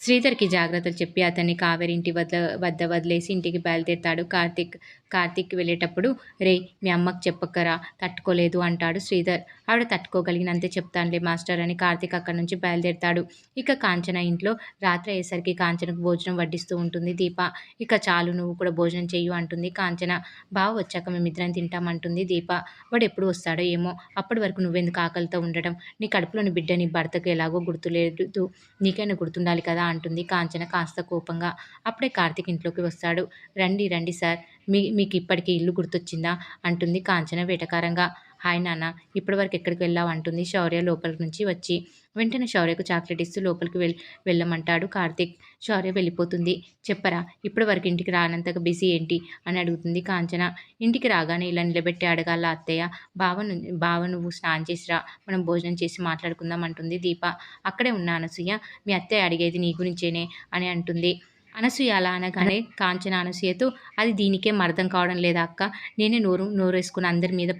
శ్రీధర్‌కి జాగ్రత్తలు చెప్పి అతన్ని కావేరి ఇంటి వద్ద వద్ద వదిలేసి ఇంటికి బయలుదేరతాడు కార్తీక్. కార్తీక్ వెళ్ళేటప్పుడు "రేయ్! మీ అమ్మకి చెప్పకురా తట్టుకోలేదు" అంటాడు శ్రీధర్. ఆవిడ తట్టుకోగలిగినంతే చెప్తానులే మాస్టర్ అని కార్తీక్ అక్కడి నుంచి బయలుదేరతాడు. ఇక కాంచన ఇంట్లో రాత్రి అయ్యేసరికి కాంచనకు భోజనం వడ్డిస్తూ ఉంటుంది దీప. "ఇక చాలు నువ్వు కూడా భోజనం చెయ్యు" అంటుంది కాంచన. "బావ వచ్చాక మేమిద్దరం తింటాం" అంటుంది దీప. "వాడెప్పుడు వస్తాడో ఏమో! అప్పటి వరకు నువ్వెందుకు ఆకలితో ఉండడం? నీ కడుపులోని బిడ్డ నీ భర్తకు ఎలాగో గుర్తులేదు. నీకైనా గుర్తుండాలి కదా అంటుంది కాంచన కాస్త కోపంగా. అప్పుడే కార్తీక్ ఇంట్లోకి వస్తాడు. రండి రండి సార్, మీకిప్పటికి ఇల్లు గుర్తొచ్చిందా అంటుంది కాంచన వెటకారంగా. హాయ్ నాన్న, ఇప్పటివరకు ఎక్కడికి వెళ్ళావు అంటుంది శౌర్య లోపలి నుంచి వచ్చి. వెంటనే శౌర్యకు చాక్లెట్ ఇస్తూ లోపలికి వెళ్ళమంటాడు కార్తీక్. శౌర్య వెళ్ళిపోతుంది. చెప్పరా, ఇప్పటి వరకు ఇంటికి రానంతగా బిజీ ఏంటి అని అడుగుతుంది కాంచన. ఇంటికి రాగానే ఇలా నిలబెట్టి అడగాల అత్తయ్య, బావ నువ్వు స్నానం చేసిరా, మనం భోజనం చేసి మాట్లాడుకుందాం అంటుంది దీప. అక్కడే ఉన్న అనసూయ, మీ అత్తయ్య అడిగేది నీ గురించేనే అని అంటుంది. అనసూయ అలా అనగానే కాంచన అనసూయతో, అది దీనికేం అర్థం కావడం లేదా అక్క? నేనే నోరేసుకుని అందరి మీద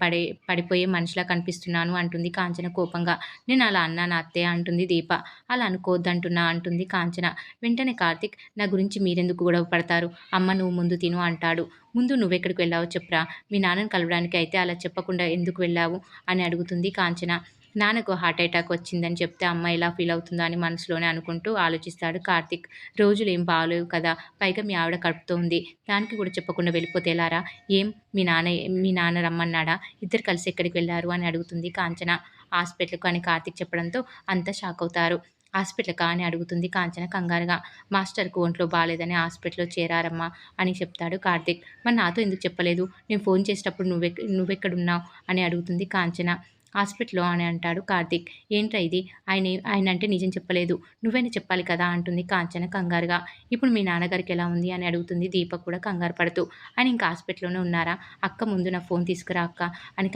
పడిపోయే మనిషిలా కనిపిస్తున్నాను అంటుంది కాంచన కోపంగా. నేను అలా అన్నానా అత్తయ్య అంటుంది దీప. అలా అనుకోవద్దంటున్నా అంటుంది కాంచన. వెంటనే కార్తీక్, నా గురించి మీరెందుకు గొడవ పడతారు? అమ్మ నువ్వు ముందు తిను అంటాడు. ముందు నువ్వెక్కడికి వెళ్ళావో చెప్పురా, మీ నాన్నని కలవడానికి అయితే అలా చెప్పకుండా ఎందుకు వెళ్ళావు అని అడుగుతుంది కాంచన. నాన్నకు హార్ట్ అటాక్ వచ్చిందని చెప్తే అమ్మ ఎలా ఫీల్ అవుతుందో అని మనసులోనే అనుకుంటూ ఆలోచిస్తాడు కార్తీక్. రోజులేం బాగోలేవు కదా, పైగా మీ ఆవిడ కడుపుతో ఉంది, దానికి కూడా చెప్పకుండా వెళ్ళిపోతే ఎలారా? ఏం మీ నాన్న రమ్మన్నాడా? ఇద్దరు కలిసి ఎక్కడికి వెళ్ళారు అని అడుగుతుంది కాంచన. హాస్పిటల్‌కు అని కార్తీక్ చెప్పడంతో అంతా షాక్ అవుతారు. హాస్పిటల్‌కా అని అడుగుతుంది కాంచన కంగారుగా. మాస్టర్‌కు ఒంట్లో బాలేదని హాస్పిటల్‌లో చేరారమ్మా అని చెప్తాడు కార్తీక్. మరి నాతో ఎందుకు చెప్పలేదు? నేను ఫోన్ చేసేటప్పుడు నువ్వెక్కడున్నావు అని అడుగుతుంది కాంచన. హాస్పిటల్‌లో అని అంటాడు కార్తీక్. ఏంట్రా ఇది? ఆయనంటే నిజం చెప్పలేదు, నువ్వైనా చెప్పాలి కదా అంటుంది కాంచన కంగారుగా. ఇప్పుడు మీ నాన్నగారికి ఎలా ఉంది అని అడుగుతుంది దీప కూడా కంగారు పడుతూ. ఆయన ఇంకా హాస్పిటల్‌లోనే ఉన్నారా? అక్క ముందు నా ఫోన్ తీసుకురా అక్క అని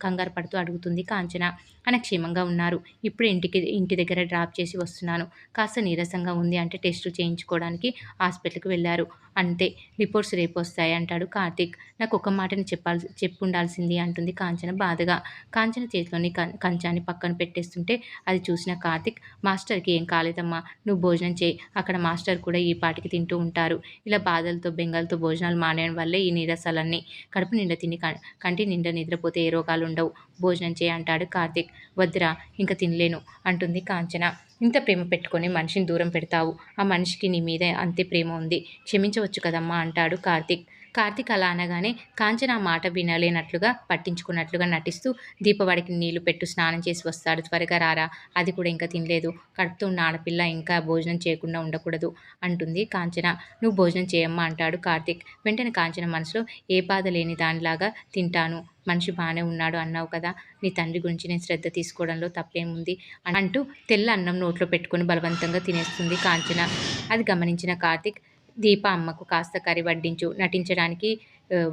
కంగారు పడుతూ అడుగుతుంది కాంచన. ఆయన క్షేమంగా ఉన్నారు. ఇప్పుడే ఇంటి దగ్గర డ్రాప్ చేసి వస్తున్నాను. కాస్త నీరసంగా ఉంది అంటే టెస్టులు చేయించుకోవడానికి హాస్పిటల్‌కి వెళ్లారు. అంతే, రిపోర్ట్స్ రేపొస్తాయి అంటాడు కార్తీక్. నాకు ఒక మాటని చెప్పుండాల్సింది అంటుంది కాంచన బాధగా. కాంచన చేతిలోని కంచాన్ని పక్కన పెట్టేస్తుంటే అది చూసిన కార్తీక్, మాస్టర్‌కి ఏం కాలేదమ్మా, నువ్వు భోజనం చేయి, అక్కడ మాస్టర్ కూడా ఈ పాటికి తింటూ ఉంటారు. ఇలా బాధలతో బెంగలతో భోజనాలు మానేయడం వల్లే ఈ నీరసాలన్నీ. కడుపు నిండా తిని కంటి నిండా నిద్రపోతే ఏ రోగాలుండవు. భోజనం చేయి అంటాడు కార్తీక్. వద్దురా, ఇంక తినలేను అంటుంది కాంచన. ఇంత ప్రేమ పెట్టుకొని మనిషిని దూరం పెడతావు, ఆ మనిషికి నీ మీద అంతే ప్రేమ ఉంది, క్షమించవచ్చు కదమ్మా అంటాడు కార్తీక్. కార్తీక్ అలా అనగానే కాంచన ఆ మాట వినలేనట్లుగా పట్టించుకున్నట్లుగా నటిస్తూ, దీపవాడికి నీళ్లు పెట్టు, స్నానం చేసి వస్తాడు, త్వరగా రారా, అది కూడా ఇంకా తినలేదు, కడుపుతో ఉన్న ఆడపిల్ల ఇంకా భోజనం చేయకుండా ఉండకూడదు అంటుంది కాంచన. నువ్వు భోజనం చేయమ్మా అంటాడు కార్తీక్. వెంటనే కాంచన మనసులో, ఏ బాధ లేని దానిలాగా తింటాను, మనిషి బాగానే ఉన్నాడు అన్నావు కదా, నీ తండ్రి గురించి నేను శ్రద్ధ తీసుకోవడంలో తప్పేముంది అంటూ తెల్ల అన్నం నోట్లో పెట్టుకొని బలవంతంగా తినేస్తుంది కాంచన. అది గమనించిన కార్తీక్, దీప అమ్మకు కాస్త కర్రీ వడ్డించు, నటించడానికి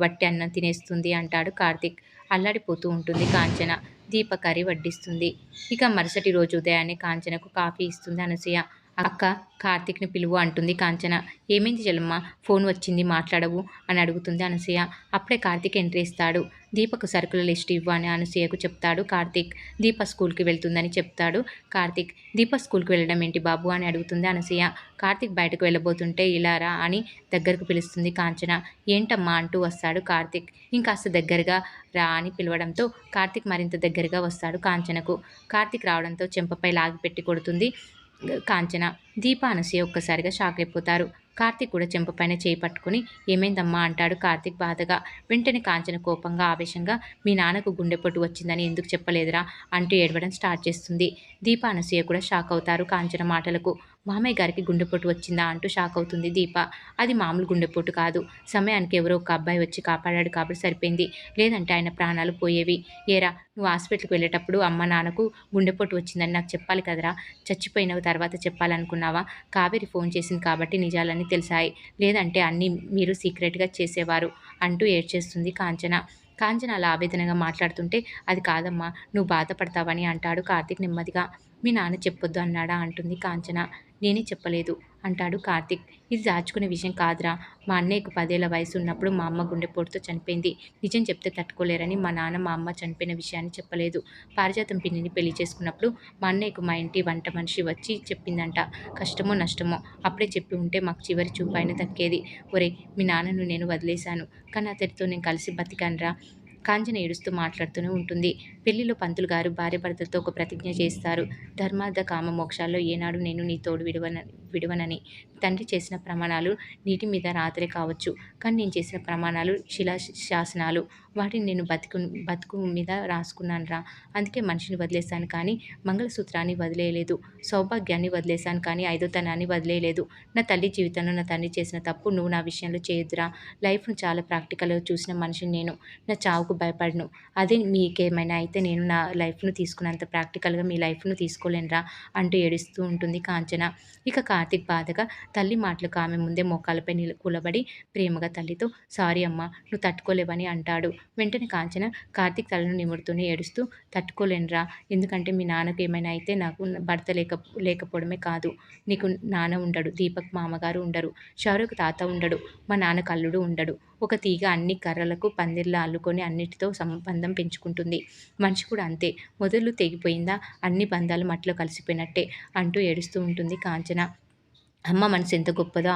వట్టి అన్నం తినేస్తుంది అంటాడు కార్తీక్. అల్లాడిపోతూ ఉంటుంది కాంచన. దీప కర్రీ వడ్డిస్తుంది. ఇక మరుసటి రోజు ఉదయాన్నే కాంచనకు కాఫీ ఇస్తుంది అనసూయ. అక్క, కార్తీక్‌ని పిలువు అంటుంది కాంచన. ఏమైంది చెల్లెమ్మ, ఫోన్ వచ్చింది మాట్లాడవు అని అడుగుతుంది అనసూయ. అప్పుడే కార్తీక్ ఎంట్రీ ఇస్తాడు. దీపకు సరుకుల లిస్ట్ ఇవ్వు అని అనసూయకు చెప్తాడు కార్తీక్. దీప స్కూల్‌కి వెళ్తుందని చెప్తాడు కార్తీక్. దీప స్కూల్‌కి వెళ్ళడం ఏంటి బాబు అని అడుగుతుంది అనసూయ. కార్తీక్ బయటకు వెళ్ళబోతుంటే ఇలా రా అని దగ్గరకు పిలుస్తుంది కాంచన. ఏంటమ్మా అంటూ వస్తాడు కార్తీక్. ఇంకాస్త దగ్గరగా రా అని పిలవడంతో కార్తీక్ మరింత దగ్గరగా వస్తాడు కాంచనకు. కార్తీక్ రావడంతో చెంపపై లాగిపెట్టి కొడుతుంది కాంచన. దీప అనసూయ ఒక్కసారిగా షాక్ అయిపోతారు. కార్తీక్ కూడా చెంపపైన చేయి పట్టుకుని ఏమైందమ్మా అంటాడు కార్తీక్ బాధగా. వెంటనే కాంచన కోపంగా ఆవేశంగా, మీ నాన్నకు గుండెపోటు వచ్చిందని ఎందుకు చెప్పలేదురా అంటూ ఏడవడం స్టార్ట్ చేస్తుంది. దీప అనసూయ కూడా షాక్ అవుతారు కాంచన మాటలకు. మామయ్య గారికి గుండెపోటు వచ్చిందా అంటూ షాక్ అవుతుంది దీప. అది మామూలు గుండెపోటు కాదు, సమయానికి ఎవరో ఒక అబ్బాయి వచ్చి కాపాడాడు కాబట్టి సరిపోయింది, లేదంటే ఆయన ప్రాణాలు పోయేవి. ఏరా, నువ్వు హాస్పిటల్కి వెళ్ళేటప్పుడు అమ్మ నాన్నకు గుండెపోటు వచ్చిందని నాకు చెప్పాలి కదరా, చచ్చిపోయిన తర్వాత చెప్పాలనుకున్నావా? కావేరి ఫోన్ చేసింది కాబట్టి నిజాలన్నీ తెలిసాయి, లేదంటే అన్నీ మీరు సీక్రెట్‌గా చేసేవారు అంటూ ఏడ్చేస్తుంది కాంచన. కాంచన అలా ఆవేదనగా మాట్లాడుతుంటే, అది కాదమ్మా, నువ్వు బాధపడతావని అంటాడు కార్తీక్ నెమ్మదిగా. మీ నాన్న చెప్పొద్దు అన్నాడా అంటుంది కాంచన. నేనే చెప్పలేదు అంటాడు కార్తీక్. ఇది దాచుకునే విషయం కాదురా. మా అన్నయ్యకు 10 ఏళ్ల వయసు ఉన్నప్పుడు మా అమ్మ గుండెపోటుతో చనిపోయింది. నిజం చెప్తే తట్టుకోలేరని మా నాన్న మా అమ్మ చనిపోయిన విషయాన్ని చెప్పలేదు. పారిజాతం పిన్నిని పెళ్లి చేసుకున్నప్పుడు మా అన్నయ్యకు మా ఇంటి వంట మనిషి వచ్చి చెప్పిందంట. కష్టమో నష్టమో అప్పుడే చెప్పి ఉంటే మాకు చివరి చూపు అయినా దక్కేది. ఒరేయ్, మీ నాన్నను నేను వదిలేశాను. కానీ అతడితో నేను కలిసి బతికానురా. కాంచన ఏడుస్తూ మాట్లాడుతూనే ఉంటుంది. పెళ్లిలో పంతులు గారు భార్యాభర్తలతో ఒక ప్రతిజ్ఞ చేస్తారు. ధర్మార్థ కామ మోక్షాల్లో ఏనాడు నేను నీ తోడు విడువనని. తండ్రి చేసిన ప్రమాణాలు నీటి మీద రాతలే కావచ్చు. కానీ నేను చేసిన ప్రమాణాలు శిలాశాసనాలు. వాటిని నేను బతుకు మీద రాసుకున్నానురా. అందుకే మనిషిని వదిలేశాను కానీ మంగళసూత్రాన్ని వదిలేయలేదు. సౌభాగ్యాన్ని వదిలేశాను కానీ ఐదోతనాన్ని వదిలేయలేదు. నా తల్లి జీవితంలో నా తండ్రి చేసిన తప్పు నువ్వు నా విషయంలో చేయొద్దురా. లైఫ్‌ను చాలా ప్రాక్టికల్‌గా చూసిన మనిషిని నేను. నా చావుకు భయపడను. అదే మీకేమైనా అయితే నేను నా లైఫ్‌ను తీసుకున్నంత ప్రాక్టికల్‌గా మీ లైఫ్‌ను తీసుకోలేనురా అంటూ ఏడుస్తూ ఉంటుంది కాంచన. ఇక కార్తీక్ బాధగా తల్లి మాటలకు ఆమె ముందే మోకాళ్ళపై కూలబడి ప్రేమగా తల్లితో సారీ అమ్మా, నువ్వు తట్టుకోలేవని అంటాడు. వెంటనే కాంచన కార్తీక్ తలను నిమురుతూనే ఏడుస్తూ తట్టుకోలేనురా. ఎందుకంటే మీ నాన్నకు ఏమైనా అయితే నాకు భర్త లేకపోవడమే కాదు. నీకు నాన్న ఉండడు. దీపక్ మామగారు ఉండరు. షారుఖ్ తాత ఉండడు. మా నాన్నకు అల్లుడు ఉండడు. ఒక తీగ అన్ని కర్రలకు పందిర్లా అల్లుకొని అన్నిటితో సంబంధం పెంచుకుంటుంది. మనిషి కూడా అంతే. మొదలు తెగిపోయిందా అన్ని బంధాలు మట్టిలో కలిసిపోయినట్టే అంటూ ఏడుస్తూ ఉంటుంది కాంచన. అమ్మ మనసు ఎంత గొప్పదో